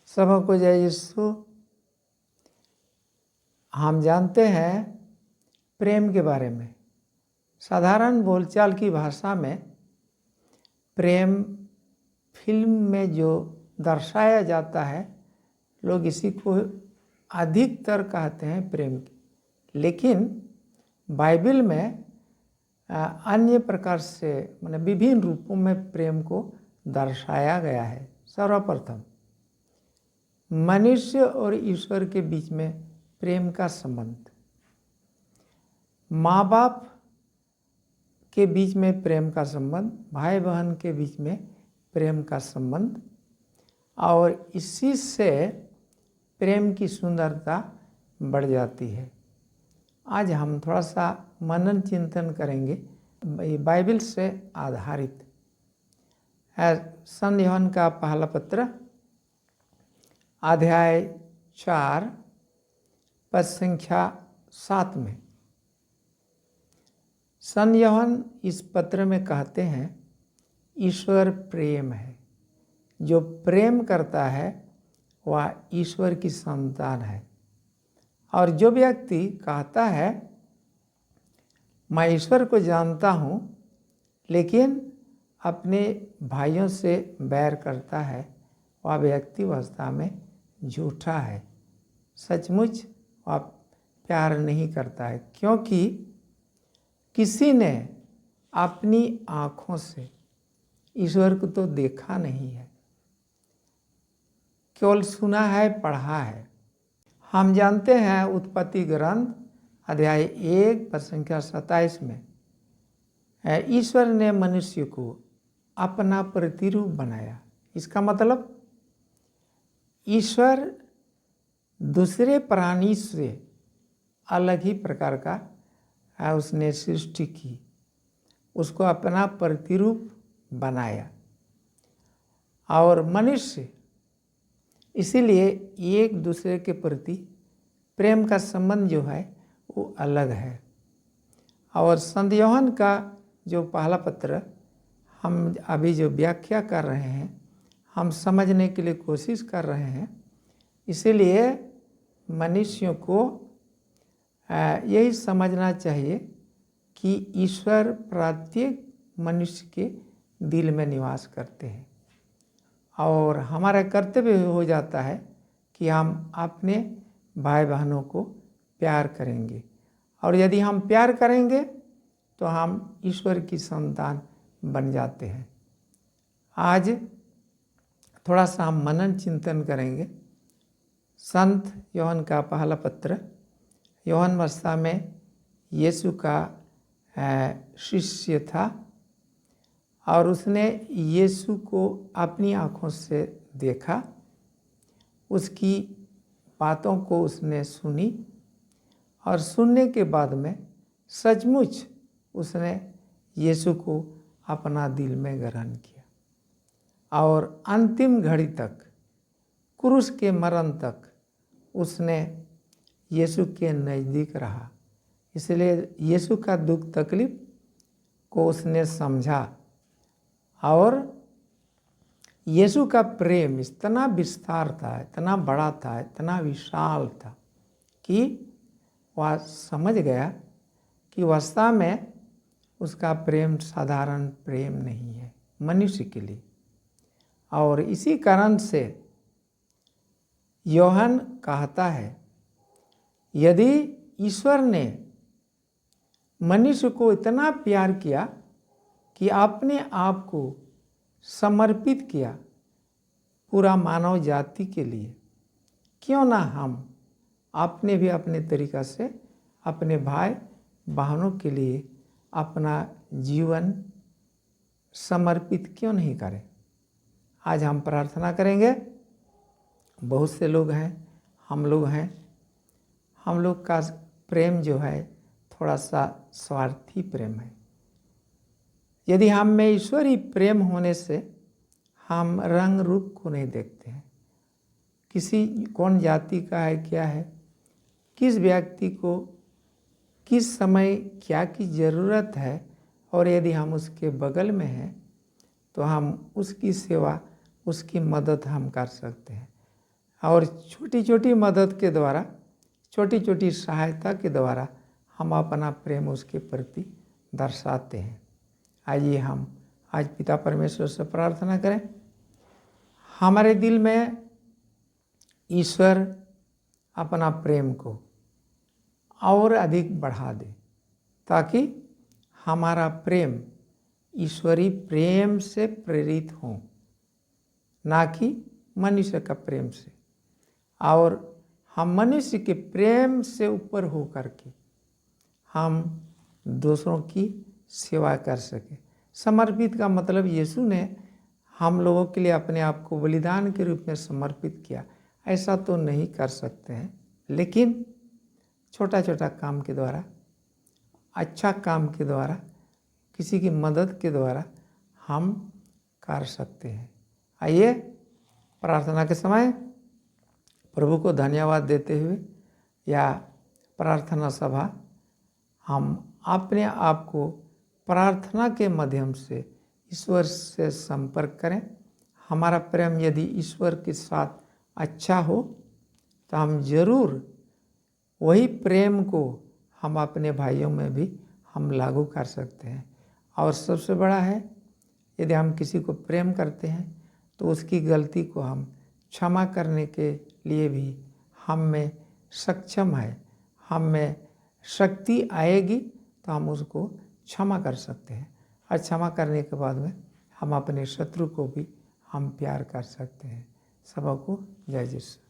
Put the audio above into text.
सबको जय यीशु। हम जानते हैं प्रेम के बारे में। साधारण बोलचाल की भाषा में प्रेम फिल्म में जो दर्शाया जाता है, लोग इसी को अधिकतर कहते हैं प्रेम की। लेकिन बाइबल में अन्य प्रकार से माने विभिन्न रूपों में प्रेम को दर्शाया गया है। सर्वप्रथम मनुष्य और ईश्वर के बीच में प्रेम का संबंध, माँ बाप के बीच में प्रेम का संबंध, भाई बहन के बीच में प्रेम का संबंध, और इसी से प्रेम की सुंदरता बढ़ जाती है। आज हम थोड़ा सा मनन चिंतन करेंगे बाइबल से आधारित है। संत यूहन्ना का पहला पत्र अध्याय 4 पद संख्या 7 में संत यूहन्ना इस पत्र में कहते हैं, ईश्वर प्रेम है। जो प्रेम करता है वह ईश्वर की संतान है। और जो व्यक्ति कहता है मैं ईश्वर को जानता हूँ लेकिन अपने भाइयों से बैर करता है, वह व्यक्ति वास्तव में झूठा है। सचमुच वह प्यार नहीं करता है, क्योंकि किसी ने अपनी आँखों से ईश्वर को तो देखा नहीं है, केवल सुना है, पढ़ा है। हम जानते हैं उत्पत्ति ग्रंथ अध्याय 1 पद संख्या 27 में ईश्वर ने मनुष्य को अपना प्रतिरूप बनाया। इसका मतलब ईश्वर दूसरे प्राणी से अलग ही प्रकार का उसने सृष्टि की, उसको अपना प्रतिरूप बनाया। और मनुष्य इसीलिए एक दूसरे के प्रति प्रेम का संबंध जो है वो अलग है। और संत यूहन्ना का जो पहला पत्र हम अभी जो व्याख्या कर रहे हैं, हम समझने के लिए कोशिश कर रहे हैं। इसीलिए मनुष्यों को यही समझना चाहिए कि ईश्वर प्रत्येक मनुष्य के दिल में निवास करते हैं। और हमारा कर्तव्य हो जाता है कि हम अपने भाई बहनों को प्यार करेंगे। और यदि हम प्यार करेंगे तो हम ईश्वर की संतान बन जाते हैं। आज थोड़ा सा हम मनन चिंतन करेंगे। संत यूहन्ना का पहला पत्र, यूहन्ना वास्तव में यीशु का शिष्य था और उसने यीशु को अपनी आँखों से देखा, उसकी बातों को उसने सुनी और सुनने के बाद में सचमुच उसने यीशु को अपना दिल में ग्रहण किया। और अंतिम घड़ी तक, क्रूस के मरण तक उसने यीशु के नज़दीक रहा। इसलिए यीशु का दुख तकलीफ को उसने समझा। और यीशु का प्रेम इतना विस्तार था, इतना बड़ा था, इतना विशाल था कि वह समझ गया कि वास्तव में उसका प्रेम साधारण प्रेम नहीं है मनुष्य के लिए। और इसी कारण से यूहन्ना कहता है, यदि ईश्वर ने मनुष्य को इतना प्यार किया कि अपने आप को समर्पित किया पूरा मानव जाति के लिए, क्यों ना हम अपने भी अपने तरीक़ा से अपने भाई बहनों के लिए अपना जीवन समर्पित क्यों नहीं करें। आज हम प्रार्थना करेंगे। बहुत से लोग हैं, हम लोग हैं, हम लोग का प्रेम जो है थोड़ा सा स्वार्थी प्रेम है। यदि हम में ईश्वरीय प्रेम होने से हम रंग रूप को नहीं देखते हैं, किसी कौन जाति का है, क्या है, किस व्यक्ति को किस समय क्या की ज़रूरत है, और यदि हम उसके बगल में हैं तो हम उसकी सेवा, उसकी मदद हम कर सकते हैं। और छोटी छोटी मदद के द्वारा, छोटी छोटी सहायता के द्वारा हम अपना प्रेम उसके प्रति दर्शाते हैं। आइए हम आज पिता परमेश्वर से प्रार्थना करें, हमारे दिल में ईश्वर अपना प्रेम को और अधिक बढ़ा दे, ताकि हमारा प्रेम ईश्वरीय प्रेम से प्रेरित हो, ना कि मनुष्य का प्रेम से, और हम मनुष्य के प्रेम से ऊपर हो करके हम दूसरों की सेवा कर सके। समर्पित का मतलब यीशु ने हम लोगों के लिए अपने आप को बलिदान के रूप में समर्पित किया, ऐसा तो नहीं कर सकते हैं, लेकिन छोटा छोटा काम के द्वारा, अच्छा काम के द्वारा, किसी की मदद के द्वारा हम कर सकते हैं। आइए प्रार्थना के समय प्रभु को धन्यवाद देते हुए या प्रार्थना सभा हम अपने आप को प्रार्थना के माध्यम से ईश्वर से संपर्क करें। हमारा प्रेम यदि ईश्वर के साथ अच्छा हो तो हम जरूर वही प्रेम को हम अपने भाइयों में भी हम लागू कर सकते हैं। और सबसे बड़ा है, यदि हम किसी को प्रेम करते हैं तो उसकी गलती को हम क्षमा करने के लिए भी हम में सक्षम है, हम में शक्ति आएगी तो हम उसको क्षमा कर सकते हैं। और क्षमा करने के बाद में हम अपने शत्रु को भी हम प्यार कर सकते हैं। सबको जय यीशु।